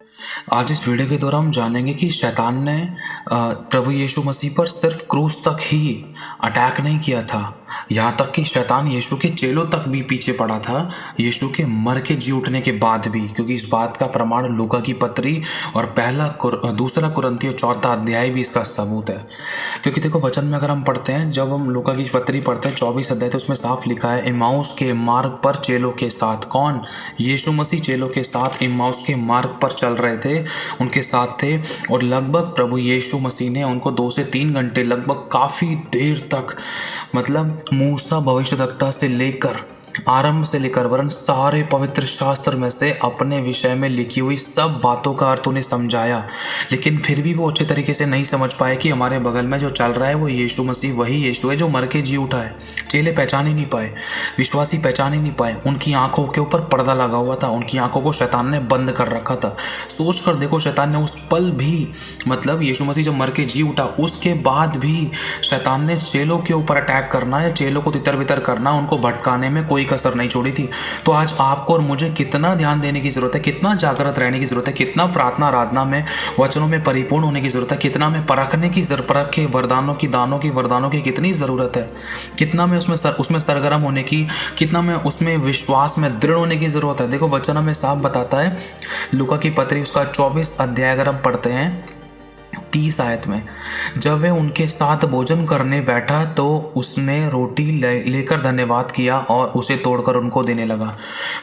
आज इस वीडियो के द्वारा हम जानेंगे कि शैतान ने प्रभु यीशु मसीह पर सिर्फ क्रूस तक ही अटैक नहीं किया था, यहाँ तक कि शैतान यीशु के चेलों तक भी पीछे पड़ा था, यीशु के मर के जी उठने के बाद भी। क्योंकि इस बात का प्रमाण लूका की पत्री और दूसरा कुरिन्थियों 4 अध्याय भी इसका सबूत है। क्योंकि देखो, वचन में अगर हम पढ़ते हैं, जब हम लूका की पत्री पढ़ते हैं 24 अध्याय, तो उसमें साफ लिखा है, इम्माउस के मार्ग पर चेलों के साथ। कौन? यीशु मसीह चेलों के साथ इम्माउस के मार्ग पर चल रहे थे, उनके साथ थे। और लगभग प्रभु यीशु मसीह ने उनको 2 से 3 घंटे, लगभग काफ़ी देर तक, मतलब मूसा भविष्यद्वक्ता से लेकर, आरंभ से लेकर वरन सारे पवित्र शास्त्र में से अपने विषय में लिखी हुई सब बातों का अर्थ उन्हें समझाया। लेकिन फिर भी वो अच्छे तरीके से नहीं समझ पाए कि हमारे बगल में जो चल रहा है वो यीशु मसीह वही यीशु है जो मर के जी उठा है। चेले पहचान ही नहीं पाए, विश्वासी पहचान ही नहीं पाए। उनकी आंखों के ऊपर पर्दा लगा हुआ था, उनकी आंखों को शैतान ने बंद कर रखा था। सोच कर देखो, शैतान ने उस पल भी, मतलब यीशु मसीह जब मर के जी उठा उसके बाद भी शैतान ने चेलों के ऊपर अटैक करना है, चेलों को तितर बितर करना, उनको भटकाने में कोई कसर नहीं छोड़ी थी। तो आज आपको और मुझे कितना ध्यान देने की जरूरत है, कितना जागृत रहने की जरूरत है, कितना प्रार्थना आराधना में, वचनों में परिपूर्ण होने की जरूरत है, कितना में परखने की, परख के वरदानों की, दानों की, वरदानों की कितनी जरूरत है, कितना में उसमें सरगर्म होने की, कितना में उसमें विश्वास में दृढ़ होने की जरूरत है। देखो, वचन में साफ बताता है, लूका की पत्री उसका 24 अध्याय अगर हम पढ़ते हैं 30 आयत में, जब वह उनके साथ भोजन करने बैठा तो उसने रोटी लेकर धन्यवाद किया और उसे तोड़कर उनको देने लगा।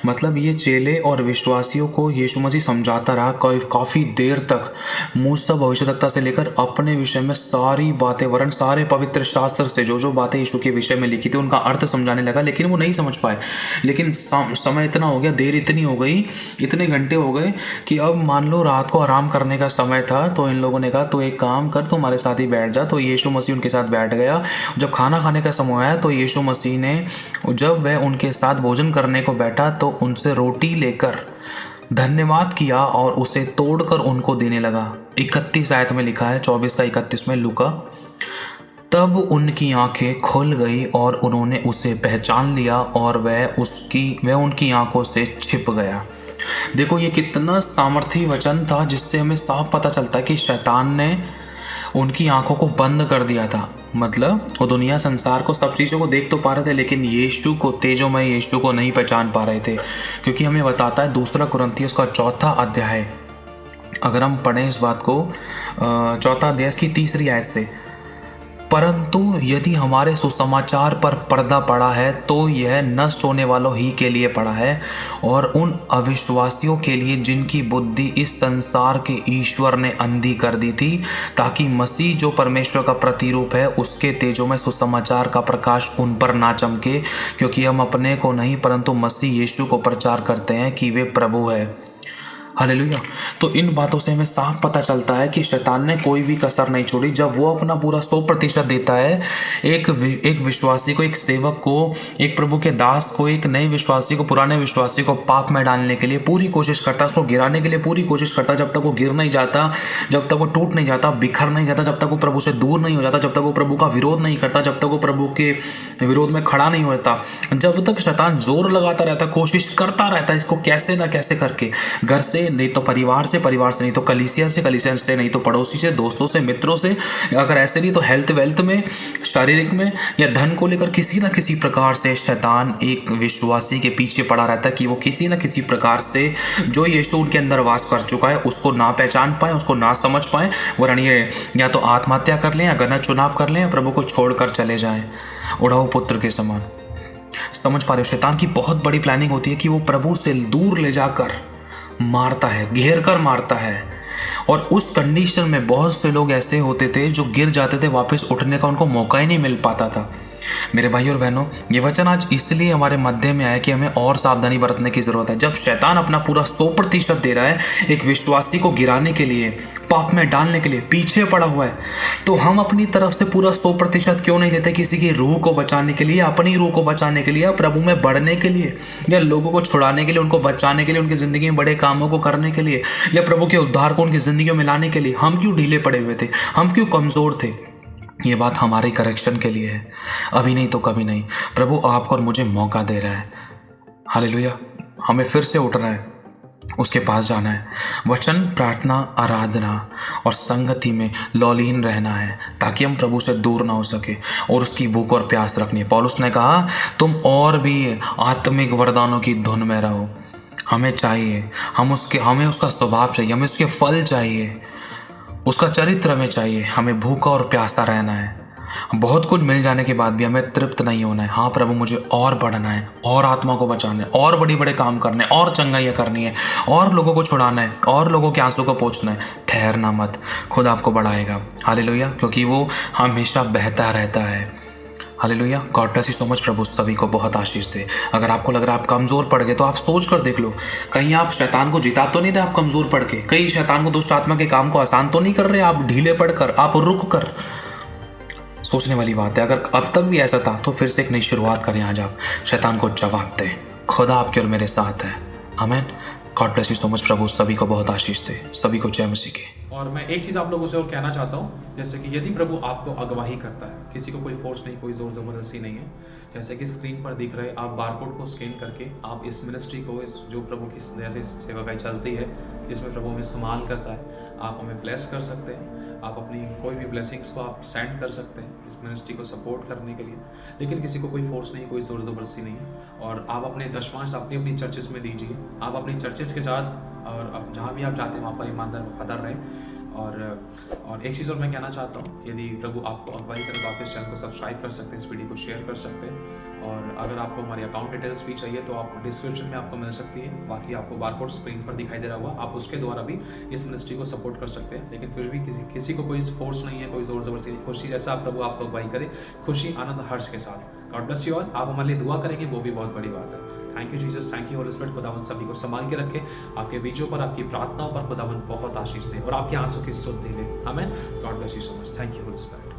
मतलब ये चेले और विश्वासियों को यीशु मसीह समझाता रहा काफ़ी देर तक, मूसा भविष्यद्वक्ता से लेकर अपने विषय में सारी बातें, वरन सारे पवित्र शास्त्र से जो जो बातें यीशु के विषय में लिखी थी उनका अर्थ समझाने लगा। लेकिन वो नहीं समझ पाए। लेकिन समय इतना हो गया, देर इतनी हो गई, इतने घंटे हो गए कि अब मान लो रात को आराम करने का समय था, तो इन लोगों ने कहा तो एक काम कर, तू हमारे साथ ही बैठ जा। तो यीशु मसीह उनके साथ बैठ गया। जब खाना खाने का समय आया तो यीशु मसीह ने, जब वह उनके साथ भोजन करने को बैठा तो उनसे रोटी लेकर धन्यवाद किया और उसे तोड़कर उनको देने लगा। 31 आयत में लिखा है, 24 का 31 में लूका। तब उनकी आंखें खुल गई और उन्होंने उसे पहचान लिया और वह उनकी आंखों से छिप गया। देखो, ये कितना सामर्थी वचन था, जिससे हमें साफ पता चलता है कि शैतान ने उनकी आंखों को बंद कर दिया था। मतलब वो दुनिया संसार को, सब चीज़ों को देख तो पा रहे थे, लेकिन यीशु को, तेजोमय यीशु को नहीं पहचान पा रहे थे। क्योंकि हमें बताता है दूसरा कुरिन्थियों उसका 4 अध्याय, अगर हम पढ़ें इस बात को, 4 अध्याय की 3 आयत से, परंतु यदि हमारे सुसमाचार पर पर्दा पड़ा है तो यह नष्ट होने वालों ही के लिए पड़ा है और उन अविश्वासियों के लिए जिनकी बुद्धि इस संसार के ईश्वर ने अंधी कर दी थी, ताकि मसीह जो परमेश्वर का प्रतिरूप है उसके तेजों में सुसमाचार का प्रकाश उन पर ना चमके। क्योंकि हम अपने को नहीं परंतु मसीह यीशु को प्रचार करते हैं कि वे प्रभु है। हालेलुया। तो इन बातों से हमें साफ पता चलता है कि शैतान ने कोई भी कसर नहीं छोड़ी। जब वो अपना पूरा 100% देता है एक विश्वासी को, एक सेवक को, एक प्रभु के दास को, एक नए विश्वासी को, पुराने विश्वासी को पाप में डालने के लिए पूरी कोशिश करता है, उसको गिराने के लिए पूरी कोशिश करता है। जब तक वो गिर नहीं जाता, जब तक वो टूट नहीं जाता, बिखर नहीं जाता, जब तक वो प्रभु से दूर नहीं हो जाता, जब तक वो प्रभु का विरोध नहीं करता, जब तक वो प्रभु के विरोध में खड़ा नहीं होता, जब तक शैतान जोर लगाता रहता, कोशिश करता रहता है इसको कैसे ना कैसे करके, घर से नहीं तो परिवार से, परिवार से नहीं तो कलीसिया से नहीं तो पड़ोसी से, दोस्तों से, मित्रों से, अगर ऐसे नहीं तो हेल्थ वेल्थ में, शारीरिक में, या धन को लेकर किसी ना किसी प्रकार से शैतान एक विश्वासी के पीछे पड़ा रहता है कि वो किसी ना किसी प्रकार से जो यीशु उनके अंदर वास कर चुका है उसको ना पहचान पाए, उसको ना समझ पाए, वरन ये या तो आत्महत्या कर लें या गलत चुनाव कर लें या प्रभु को छोड़कर चले जाएं उड़ाऊ पुत्र के समान। समझ पा रहे हो? शैतान की बहुत बड़ी प्लानिंग होती है कि वो प्रभु से दूर ले जाकर मारता है, घेर कर मारता है। और उस कंडीशन में बहुत से लोग ऐसे होते थे जो गिर जाते थे, वापस उठने का उनको मौका ही नहीं मिल पाता था। मेरे भाई और बहनों, ये वचन आज इसलिए हमारे मध्य में आया कि हमें और सावधानी बरतने की जरूरत है। जब शैतान अपना पूरा 100% दे रहा है एक विश्वासी को गिराने के लिए, पाप में डालने के लिए, पीछे पड़ा हुआ है, तो हम अपनी तरफ से पूरा 100% क्यों नहीं देते किसी की रूह को बचाने के लिए, अपनी रूह को बचाने के लिए, प्रभु में बढ़ने के लिए, या लोगों को छुड़ाने के लिए, उनको बचाने के लिए, उनकी जिंदगी में बड़े कामों को करने के लिए, या प्रभु के उद्धार को उनकी जिंदगी में लाने के लिए हम क्यों ढीले पड़े हुए थे, हम क्यों कमजोर थे? ये बात हमारे करेक्शन के लिए है, अभी नहीं तो कभी नहीं। प्रभु आपको और मुझे मौका दे रहा है। हालेलुया। हमें फिर से उठना है, उसके पास जाना है। वचन, प्रार्थना, आराधना और संगति में लौलीन रहना है ताकि हम प्रभु से दूर ना हो सके और उसकी भूख और प्यास रखनी है। पौलुस ने कहा तुम और भी आत्मिक वरदानों की धुन में रहो। हमें चाहिए, हमें उसका स्वभाव चाहिए, हमें उसके फल चाहिए, उसका चरित्र हमें चाहिए। हमें भूखा और प्यासा रहना है। बहुत कुछ मिल जाने के बाद भी हमें तृप्त नहीं होना है। हाँ प्रभु, मुझे और बढ़ना है, और आत्मा को बचाना है, और बड़े बड़े काम करने हैं, और चंगाइयाँ करनी है, और लोगों को छुड़ाना है, और लोगों के आंसू को पोंछना है। ठहरना मत, खुद आपको बढ़ाएगा। हालेलुया, क्योंकि वो हमेशा बहता रहता है। Hallelujah, God bless you so much. प्रभु सभी को बहुत आशीष दे। अगर आपको लग रहा है आप कमज़ोर पड़ गए तो आप सोच कर देख लो, कहीं आप शैतान को जिता तो नहीं रहे आप कमज़ोर पड़ के? कहीं शैतान को, दुष्ट आत्मा के काम को आसान तो नहीं कर रहे आप ढीले पड़कर, आप रुक कर? सोचने वाली बात है। अगर अब तक भी ऐसा था तो फिर से एक नई शुरुआत करें। आज आप शैतान को जवाब दें। खुदा आपके और मेरे साथ है। आमीन। God bless you so much. प्रभु सभी को बहुत आशीष दे। सभी को जय मसीह की। और मैं एक चीज़ आप लोगों से और कहना चाहता हूँ, जैसे कि यदि प्रभु आपको अगवाही करता है, किसी को कोई फोर्स नहीं, कोई ज़ोर ज़बरदस्ती नहीं है, जैसे कि स्क्रीन पर दिख रहे, आप बारकोड को स्कैन करके आप इस मिनिस्ट्री को, इस जो प्रभु की जैसे सेवा चलती है, जिसमें प्रभु हमें इस्तेमाल करता है, आप हमें ब्लेस कर सकते हैं। आप अपनी कोई भी ब्लेसिंग्स को आप सेंड कर सकते हैं इस मिनिस्ट्री को सपोर्ट करने के लिए। लेकिन किसी को कोई फोर्स नहीं, कोई ज़ोर ज़बरदस्ती नहीं है। और आप अपने दशमांश अपनी अपनी चर्चेस में दीजिए। आप अपनी चर्चेस के साथ और अब जहाँ भी आप जाते हैं वहाँ पर ईमानदार वफादार रहें। और एक चीज़ और मैं कहना चाहता हूँ, यदि प्रभु आपको अगवाई करे तो आप इस चैनल को सब्सक्राइब कर सकते हैं, इस वीडियो को शेयर कर सकते हैं। और अगर आपको हमारी अकाउंट डिटेल्स भी चाहिए तो आप डिस्क्रिप्शन में आपको मिल सकती है। बाकी आपको बारकोड स्क्रीन पर दिखाई दे रहा होगा, आप उसके द्वारा भी इस मिनिस्ट्री को सपोर्ट कर सकते हैं। लेकिन फिर भी किसी को कोई फोर्स नहीं है, कोई ज़ोर ज़बरदस्ती नहीं, खुशी जैसा प्रभु आपको अगवाई करे, खुशी, आनंद, हर्ष के साथ। God bless you all. आप हमारे लिए दुआ करेंगे, वो भी बहुत बड़ी बात है। Thank you Jesus, thank you Holi spirit. खुदावन सभी को संभाल के रखे, आपके बीजों पर, आपकी प्रार्थनाओं पर खुदावन बहुत आशीष दे और आपके आंसू की सुध दे ले। आमीन। God bless you so much. Thank you Holi spirit.